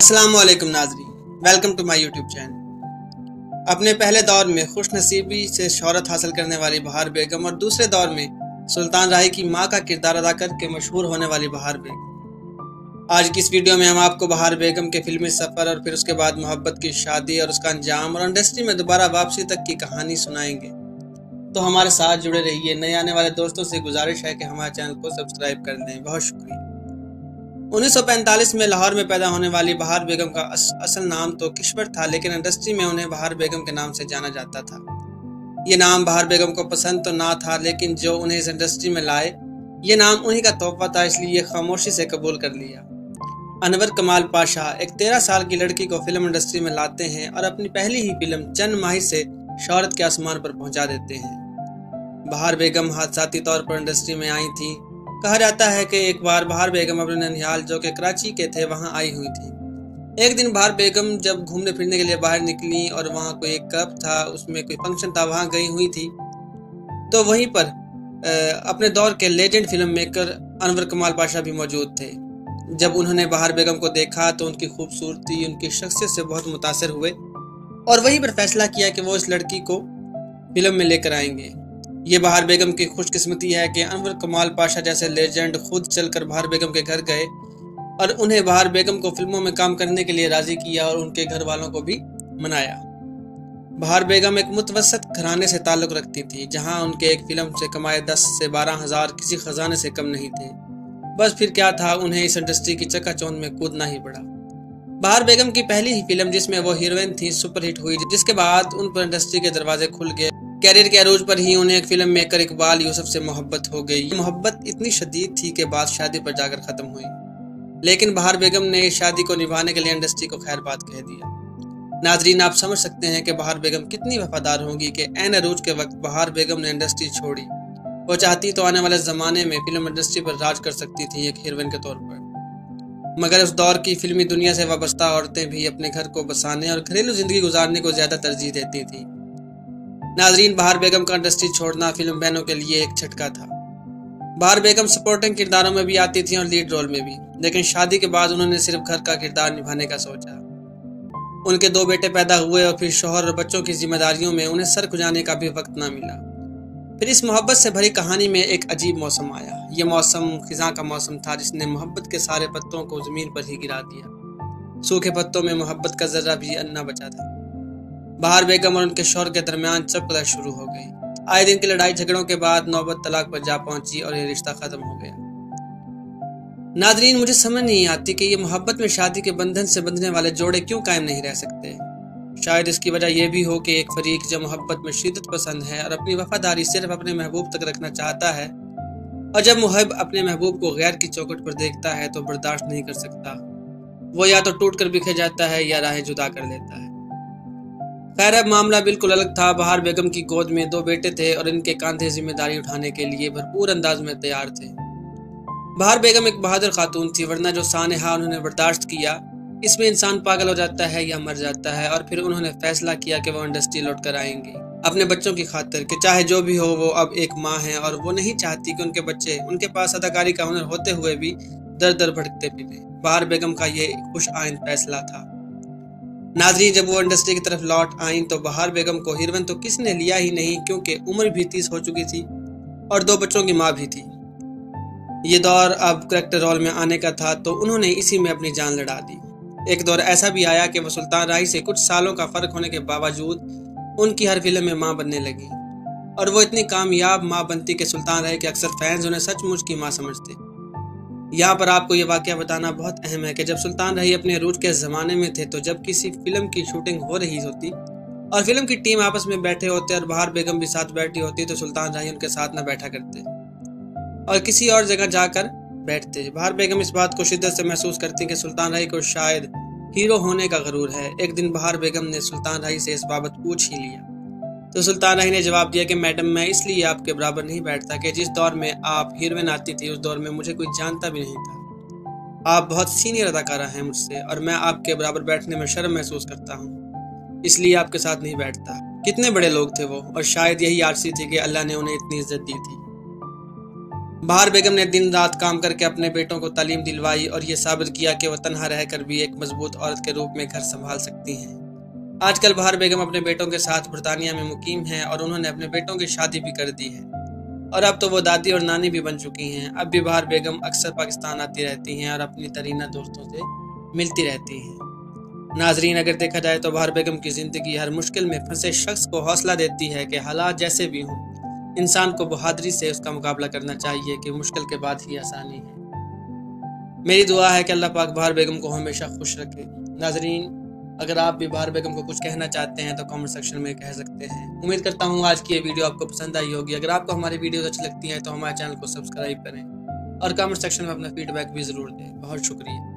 अस्सलाम वालेकुम नाज़रीन, welcome to my YouTube channel. अपने पहले दौर में खुश नसीबी से शोहरत हासिल करने वाली बहार बेगम और दूसरे दौर में सुल्तान राही की माँ का किरदार अदा करके मशहूर होने वाली बहार बेगम। आज की इस वीडियो में हम आपको बहार बेगम के फिल्मी सफ़र और फिर उसके बाद मोहब्बत की शादी और उसका अंजाम और इंडस्ट्री में दोबारा वापसी तक की कहानी सुनाएंगे। तो हमारे साथ जुड़े रहिए। नए आने वाले दोस्तों से गुजारिश है कि हमारे चैनल को सब्सक्राइब कर दें। बहुत शुक्रिया। 1945 में लाहौर में पैदा होने वाली बहार बेगम का असल नाम तो किश्वर था, लेकिन इंडस्ट्री में उन्हें बहार बेगम के नाम से जाना जाता था। ये नाम बहार बेगम को पसंद तो ना था, लेकिन जो उन्हें इस इंडस्ट्री में लाए ये नाम उन्हीं का तोहफा था, इसलिए खामोशी से कबूल कर लिया। अनवर कमाल पाशा एक 13 साल की लड़की को फिल्म इंडस्ट्री में लाते हैं और अपनी पहली ही फिल्म चंद माही से शोहरत के आसमान पर पहुंचा देते हैं। बहार बेगम हादसाती तौर पर इंडस्ट्री में आई थी। कहा जाता है कि एक बार बहार बेगम अपने ननिहाल जो कि कराची के थे वहां आई हुई थी। एक दिन बहार बेगम जब घूमने फिरने के लिए बाहर निकली और वहां कोई एक क्लब था, उसमें कोई फंक्शन था, वहां गई हुई थी तो वहीं पर अपने दौर के लेजेंड फिल्म मेकर अनवर कमाल पाशा भी मौजूद थे। जब उन्होंने बहार बेगम को देखा तो उनकी खूबसूरती, उनकी शख्सियत से बहुत मुतासिर हुए और वहीं पर फैसला किया कि वो इस लड़की को फिल्म में लेकर आएंगे। ये बहार बेगम की खुशकिस्मती है कि अनवर कमाल पाशा जैसे लेजेंड खुद चलकर बहार बेगम के घर गए और उन्हें बहार बेगम को फिल्मों में काम करने के लिए राजी किया और उनके घर वालों को भी मनाया। बहार बेगम एक मुतवसत घराने से ताल्लुक़ रखती थी, जहां उनके एक फिल्म से कमाए 10 से 12 हज़ार किसी खजाने से कम नहीं थे। बस फिर क्या था, उन्हें इस इंडस्ट्री की चकाचौंध में कूदना ही पड़ा। बहार बेगम की पहली ही फिल्म जिसमें वो हीरोइन थी सुपरहिट हुई, जिसके बाद उन पर इंडस्ट्री के दरवाजे खुल गए। कैरियर के अरूज पर ही उन्हें एक फिल्म मेकर इकबाल यूसुफ से मोहब्बत हो गई। ये मोहब्बत इतनी शदीद थी कि बात शादी पर जाकर खत्म हुई, लेकिन बहार बेगम ने इस शादी को निभाने के लिए इंडस्ट्री को खैर बात कह दिया। नाजरीन, आप समझ सकते हैं कि बहार बेगम कितनी वफादार होंगी कि ऐन अरूज के वक्त बहार बेगम ने इंडस्ट्री छोड़ी। वो चाहती तो आने वाले जमाने में फिल्म इंडस्ट्री पर राज कर सकती थी एक हीरोइन के तौर पर, मगर उस दौर की फिल्मी दुनिया से वाबस्ता औरतें भी अपने घर को बसाने और घरेलू जिंदगी गुजारने को ज्यादा तरजीह देती थी। नाजरीन, बहार बेगम का इंडस्ट्री छोड़ना फिल्म बहनों के लिए एक झटका था। बहार बेगम सपोर्टिंग किरदारों में भी आती थी और लीड रोल में भी, लेकिन शादी के बाद उन्होंने सिर्फ घर का किरदार निभाने का सोचा। उनके 2 बेटे पैदा हुए और फिर शौहर और बच्चों की जिम्मेदारियों में उन्हें सर खुजाने का भी वक्त ना मिला। फिर इस मोहब्बत से भरी कहानी में एक अजीब मौसम आया। ये मौसम खिज़ां का मौसम था, जिसने मोहब्बत के सारे पत्तों को जमीन पर ही गिरा दिया। सूखे पत्तों में मोहब्बत का जर्रा भी न बचा था। बहार बेगम और उनके शौहर के दरमियान चपकला शुरू हो गई। आए दिन की लड़ाई झगड़ों के बाद नौबत तलाक पर जा पहुंची और ये रिश्ता खत्म हो गया। नाजरीन, मुझे समझ नहीं आती कि ये मोहब्बत में शादी के बंधन से बंधने वाले जोड़े क्यों कायम नहीं रह सकते। शायद इसकी वजह यह भी हो कि एक फरीक जो मोहब्बत में शिद्दत पसंद है और अपनी वफादारी सिर्फ अपने महबूब तक रखना चाहता है, और जब मुहब अपने महबूब को गैर की चौखट पर देखता है तो बर्दाश्त नहीं कर सकता। वो या तो टूट कर बिखर जाता है या राहें जुदा कर लेता है। खैर, अब मामला बिल्कुल अलग था। बहार बेगम की गोद में 2 बेटे थे और इनके कांधे जिम्मेदारी उठाने के लिए भरपूर अंदाज में तैयार थे। बहार बेगम एक बहादुर खातून थी, वरना जो सानेहा उन्होंने बर्दाश्त किया, इसमें इंसान पागल हो जाता है या मर जाता है। और फिर उन्होंने फैसला किया कि वो इंडस्ट्री लौट कर आएंगे अपने बच्चों की खातिर, कि चाहे जो भी हो वो अब एक माँ है और वो नहीं चाहती कि उनके बच्चे उनके पास अदाकारी का हुनर होते हुए भी दर दर भटकते फिरे। बहार बेगम का ये खुश आइंद फैसला था। नाजरीन, जब वो इंडस्ट्री की तरफ लौट आई तो बहार बेगम को हीरोइन तो किसने लिया ही नहीं, क्योंकि उम्र भी 30 हो चुकी थी और 2 बच्चों की माँ भी थी। ये दौर अब करेक्टर रोल में आने का था, तो उन्होंने इसी में अपनी जान लड़ा दी। एक दौर ऐसा भी आया कि वो सुल्तान राही से कुछ सालों का फर्क होने के बावजूद उनकी हर फिल्म में माँ बनने लगी, और वो इतनी कामयाब माँ बनती कि सुल्तान राही के अक्सर फैंस उन्हें सचमुच की माँ समझते। यहाँ पर आपको ये वाकया बताना बहुत अहम है कि जब सुल्तान राही अपने अरूज के ज़माने में थे, तो जब किसी फिल्म की शूटिंग हो रही होती और फिल्म की टीम आपस में बैठे होते और बहार बेगम भी साथ बैठी होती, तो सुल्तान राही उनके साथ न बैठा करते और किसी और जगह जाकर बैठते। बहार बेगम इस बात को शिद्दत से महसूस करती कि सुल्तान राही को शायद हीरो होने का गरूर है। एक दिन बहार बेगम ने सुल्तान राही से इस बाबत पूछ ही लिया, तो सुल्तान राही ने जवाब दिया कि मैडम, मैं इसलिए आपके बराबर नहीं बैठता कि जिस दौर में आप हीरोइन आती थी उस दौर में मुझे कोई जानता भी नहीं था। आप बहुत सीनियर अदाकारा हैं मुझसे और मैं आपके बराबर बैठने में शर्म महसूस करता हूँ, इसलिए आपके साथ नहीं बैठता। कितने बड़े लोग थे वो, और शायद यही आरसी थी कि अल्लाह ने उन्हें इतनी इज्जत दी थी। बहार बेगम ने दिन रात काम करके अपने बेटों को तालीम दिलवाई और ये साबित किया कि वह तन्हा रहकर भी एक मजबूत औरत के रूप में घर संभाल सकती हैं। आजकल बहार बेगम अपने बेटों के साथ बरतानिया में मुकीम हैं और उन्होंने अपने बेटों की शादी भी कर दी है और अब तो वो दादी और नानी भी बन चुकी हैं। अब भी बहार बेगम अक्सर पाकिस्तान आती रहती हैं और अपनी तरीना दोस्तों से मिलती रहती हैं। नाजरीन, अगर देखा जाए तो बहार बेगम की ज़िंदगी हर मुश्किल में फंसे शख्स को हौसला देती है कि हालात जैसे भी हों, इंसान को बहादुरी से उसका मुकाबला करना चाहिए कि मुश्किल के बाद ही आसानी है। मेरी दुआ है कि अल्लाह पाक बहार बेगम को हमेशा खुश रखे। नाजरीन, अगर आप भी बहार बेगम को कुछ कहना चाहते हैं तो कमेंट सेक्शन में कह सकते हैं। उम्मीद करता हूँ आज की ये वीडियो आपको पसंद आई होगी। अगर आपको हमारी वीडियोस अच्छी लगती हैं तो हमारे चैनल को सब्सक्राइब करें और कमेंट सेक्शन में अपना फीडबैक भी ज़रूर दें। बहुत शुक्रिया।